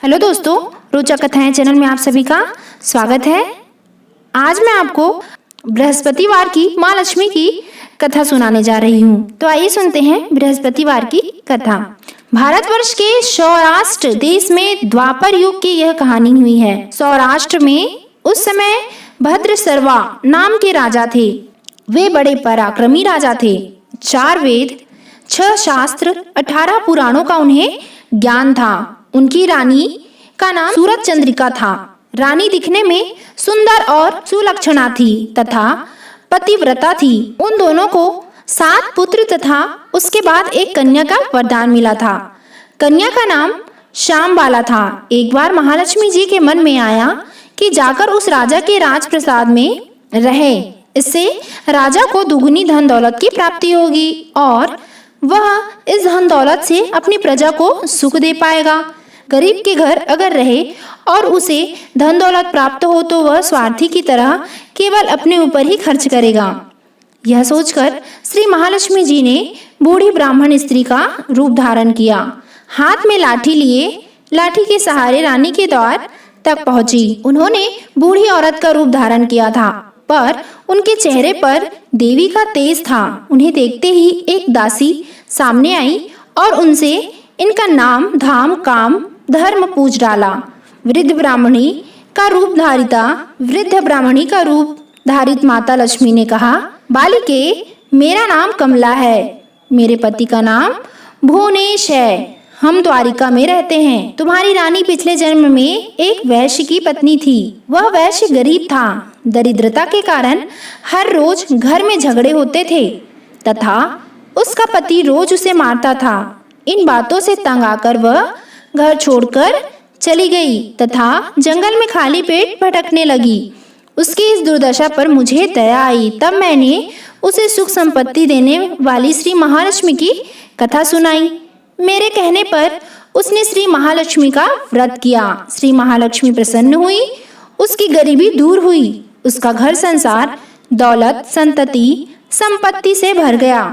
Hello दोस्तों, रोचक कथाएं चैनल में आप सभी का स्वागत है। आज मैं आपको बृहस्पतिवार की माँ लक्ष्मी की कथा सुनाने जा रही हूँ। तो आइए सुनते हैं बृहस्पतिवार की कथा। भारतवर्ष के सौराष्ट्र देश में द्वापर युग की यह कहानी हुई है। सौराष्ट्र में उस समय भद्रसर्वा नाम के राजा थे। वे बड़े पराक्रमी राजा थे। 4 वेद, 6 शास्त्र, 18 पुराणों का उन्हें ज्ञान था। उनकी रानी का नाम सूरज चंद्रिका था। रानी दिखने में सुंदर और सुलक्षणा थी तथा पतिव्रता थी। उन दोनों को 7 पुत्र तथा उसके बाद एक कन्या का वरदान मिला था। कन्या का नाम श्यामबाला था। एक बार महालक्ष्मी जी के मन में आया कि जाकर उस राजा के राजप्रसाद में रहे। इससे राजा को दुगनी धन दौलत की प्राप्ति होगी और वह इस धन दौलत से अपनी प्रजा को सुख दे पाएगा। गरीब के घर अगर रहे और उसे धन दौलत प्राप्त हो तो वह स्वार्थी की तरह केवल अपने ऊपर ही खर्च करेगा। यह सोचकर श्री महालक्ष्मी जी ने बूढ़ी ब्राह्मण स्त्री का रूप धारण किया। हाथ में लाठी लिए लाठी के सहारे रानी के द्वार तक पहुंची। उन्होंने बूढ़ी औरत का रूप धारण किया था, पर उनके चेहरे पर देवी का तेज था। उन्हें देखते ही एक दासी सामने आई और उनसे इनका नाम धाम काम धर्म पूछ डाला। वृद्ध ब्राह्मणी का रूप धारित माता लक्ष्मी ने कहा, बालिके, मेरा नाम कमला है। मेरे पति का नाम भुवनेश है। हम द्वारिका में रहते हैं। तुम्हारी रानी पिछले जन्म में एक वैश्य की पत्नी थी। वह वैश्य गरीब था। दरिद्रता के कारण हर रोज घर में झगड़े होते थे तथा उसका पति रोज उसे मारता था। इन बातों से तंग आकर वह घर छोड़कर चली गई तथा जंगल में खाली पेट भटकने लगी। उसकी इस दुर्दशा पर मुझे दया आई। तब मैंने उसे सुख संपत्ति देने वाली श्री महालक्ष्मी की कथा सुनाई। मेरे कहने पर उसने श्री महालक्ष्मी का व्रत किया। श्री महालक्ष्मी प्रसन्न हुई। उसकी गरीबी दूर हुई। उसका घर संसार दौलत संतति संपत्ति से भर गया।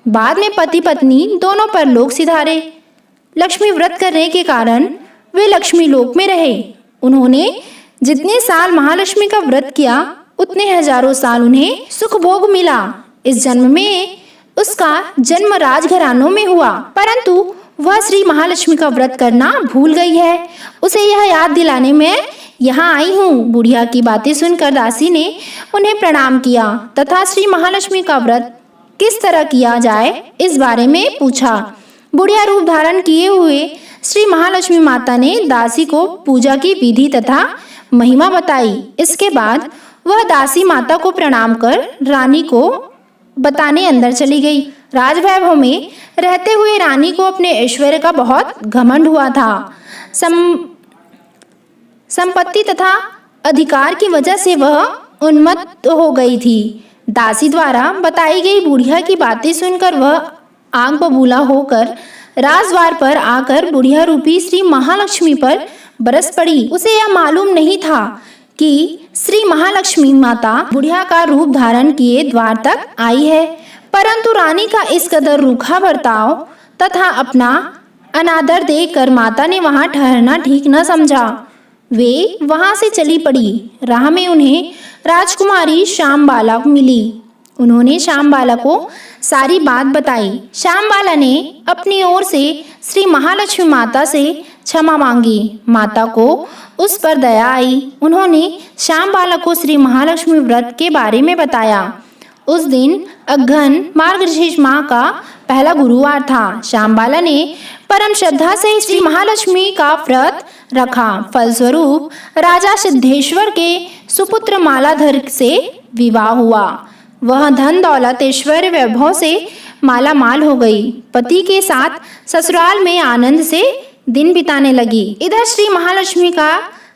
बाद में पति पत्नी दोनों पर लोक सिधारे। लक्ष्मी व्रत करने के कारण वे लक्ष्मी लोक में रहे। उन्होंने जितने साल महालक्ष्मी का व्रत किया उतने हजारों साल उन्हें सुख भोग मिला। इस जन्म में उसका जन्म राजघरानों में हुआ, परंतु वह श्री महालक्ष्मी का व्रत करना भूल गई है। उसे यह याद दिलाने में यहाँ आई हूँ। बुढ़िया की बातें सुनकर दासी ने उन्हें प्रणाम किया तथा श्री महालक्ष्मी का व्रत किस तरह किया जाए इस बारे में पूछा। बुढ़िया रूप धारण किए हुए श्री महालक्ष्मी माता ने दासी को पूजा की विधि तथा महिमा बताई। इसके बाद वह दासी माता को प्रणाम कर रानी को बताने अंदर चली गई। राजवैभव में रहते हुए रानी को अपने ऐश्वर्य का बहुत घमंड हुआ था। संपत्ति तथा अधिकार की वजह से वह उन्मत्त हो गई थी। दासी द्वारा बताई गई बुढ़िया की बातें सुनकर वह आग बबूला होकर राजद्वार पर आकर बुढ़िया रूपी श्री महालक्ष्मी पर बरस पड़ी। उसे यह मालूम नहीं था कि श्री महालक्ष्मी माता बुढ़िया का रूप धारण किए द्वार तक आई है, परंतु रानी का इस कदर रूखा बर्ताव तथा अपना अनादर देखकर माता ने वहां ठहरना ठीक न समझा। वे वहां से चली पड़ी। राह में उन्हें राजकुमारी श्यामबाला मिली। उन्होंने श्यामबाला को सारी बात बताई। श्यामबाला ने अपनी ओर से श्री महालक्ष्मी माता से क्षमा मांगी। माता को उस पर दया आई। उन्होंने श्यामबाला को श्री महालक्ष्मी व्रत के बारे में बताया। उस दिन अघन मार्गशीर्ष माह का पहला गुरुवार था। श्यामबाला ने परम श्रद्धा से श्री महालक्ष्मी का व्रत रखा। फलस्वरूप राजा सिद्धेश्वर के सुपुत्र मालाधर से विवाह हुआ। वह धन दौलत ऐश्वर्य वैभव से माला माल हो गई। पति के साथ ससुराल में आनंद से दिन बिताने लगी। इधर श्री महालक्ष्मी का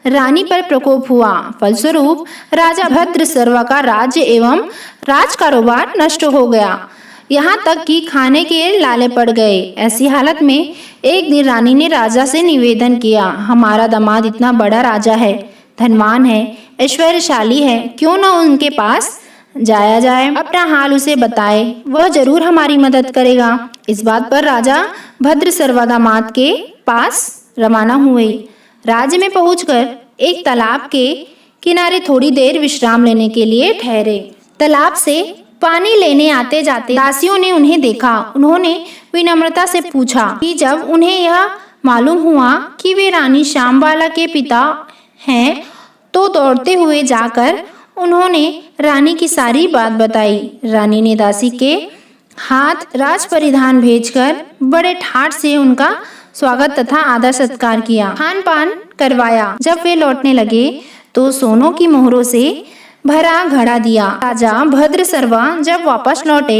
रानी पर प्रकोप हुआ। फलस्वरूप राजा भद्रसर्वा का राज्य एवं राज कारोबार नष्ट हो गया। यहाँ तक कि खाने के लाले पड़ गए। ऐसी हालत में एक दिन रानी ने राजा से निवेदन किया, हमारा दामाद इतना बड़ा राजा है, धनवान है, ऐश्वर्यशाली है, क्यों न उनके पास जाया जाए, अपना हाल उसे बताए, वह जरूर हमारी मदद करेगा। इस बात पर राजा भद्रसर्वा दामाद के पास रवाना हुए। राज्य में पहुंचकर एक तालाब के किनारे थोड़ी देर विश्राम लेने के लिए ठहरे। तालाब से पानी लेने आते जाते दासियों ने उन्हें देखा। उन्होंने विनम्रता से पूछा कि जब उन्हें यह मालूम हुआ कि वे रानी श्यामबाला के पिता हैं, तो दौड़ते हुए जाकर उन्होंने रानी की सारी बात बताई। रानी ने दासी के हाथ राज परिधान भेजकर बड़े ठाट से उनका स्वागत तथा आदर सत्कार किया, खान पान करवाया। जब वे लौटने लगे तो सोनों की मोहरों से भरा घड़ा दिया। राजा भद्रसर्वा जब वापस लौटे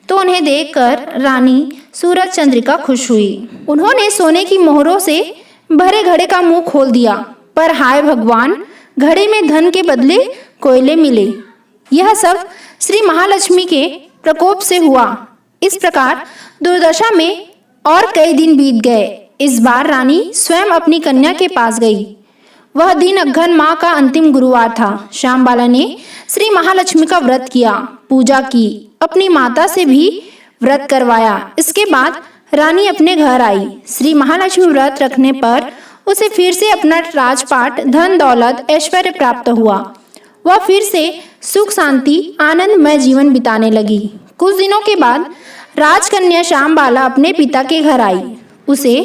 तो उन्हें देखकर रानी सूरज चंद्रिका खुश हुई। उन्होंने सोने की मोहरों से भरे घड़े का मुंह खोल दिया, पर हाय भगवान, घड़े में धन के बदले कोयले मिले। यह सब श्री महालक्ष्मी के प्रकोप से हुआ। इस प्रकार दुर्दशा में और कई दिन बीत गए। इस बार रानी स्वयं अपनी कन्या के पास गई। वह दिन अघन माह का अंतिम गुरुवार था। श्यामबाला ने श्री महालक्ष्मी का व्रत किया, पूजा की, अपनी माता से भी व्रत करवाया। इसके बाद रानी अपने घर आई। श्री महालक्ष्मी व्रत रखने पर उसे फिर से अपना राजपाट, धन दौलत, ऐश्वर्य प्राप्त हुआ। वह फिर से सुख शांति आनंदमय जीवन बिताने लगी। कुछ दिनों के बाद राजकन्या श्यामबाला अपने पिता के घर आई। उसे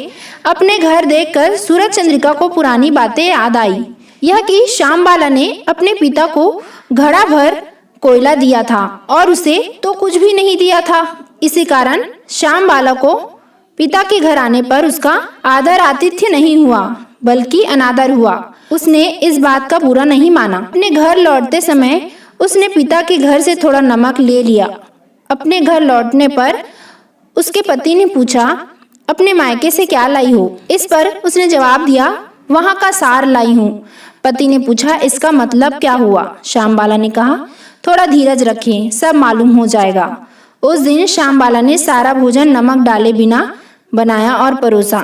अपने घर देखकर सूरज चंद्रिका को पुरानी बातें याद आई। यह कि श्यामबाला ने अपने पिता को घड़ा भर कोयला दिया था और उसे तो कुछ भी नहीं दिया था। इसी कारण श्यामबाला को पिता के घर आने पर उसका आदर आतिथ्य नहीं हुआ, बल्कि अनादर हुआ। उसने इस बात का बुरा नहीं माना। अपने घर लौटते समय उसने पिता के घर से थोड़ा नमक ले लिया। अपने घर लौटने पर उसके पति ने पूछा, अपने मायके से क्या लाई हो? इस पर उसने जवाब दिया, वहाँ का सार लाई हूँ। पति ने पूछा, इसका मतलब क्या हुआ? श्यामबाला ने कहा, थोड़ा धीरज रखें, सब मालूम हो जाएगा। उस दिन श्यामबाला ने सारा भोजन नमक डाले बिना बनाया और परोसा।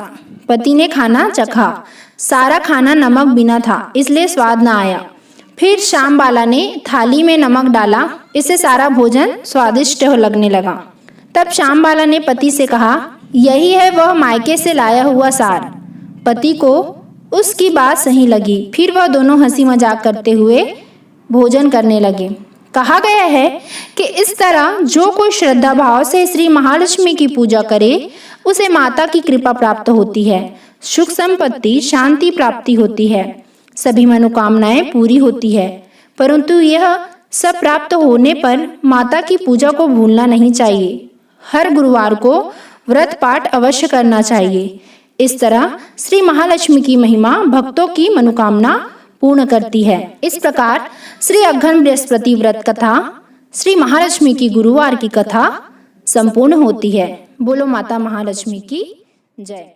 पति ने खाना चखा। सारा खाना नमक बिना था, इसलिए स्वाद न आया। फिर श्यामबाला ने थाली में नमक डाला, इससे सारा भोजन स्वादिष्ट लगने लगा। तब श्यामबाला ने पति से कहा, यही है वह मायके से लाया हुआ सार। पति को उसकी बात सही लगी। फिर वह दोनों हंसी मजाक करते हुए भोजन करने लगे। कहा गया है कि इस तरह जो कोई श्रद्धा भाव से श्री महालक्ष्मी की पूजा करे, उसे माता की कृपा प्राप्त होती है, सुख संपत्ति शांति प्राप्ति होती है, सभी मनोकामनाएं पूरी होती है। परंतु यह सब प्राप्त होने पर माता की पूजा को भूलना नहीं चाहिए। हर गुरुवार को व्रत पाठ अवश्य करना चाहिए। इस तरह श्री महालक्ष्मी की महिमा भक्तों की मनोकामना पूर्ण करती है। इस प्रकार श्री अघन बृहस्पति व्रत कथा, श्री महालक्ष्मी की गुरुवार की कथा संपूर्ण होती है। बोलो माता महालक्ष्मी की जय।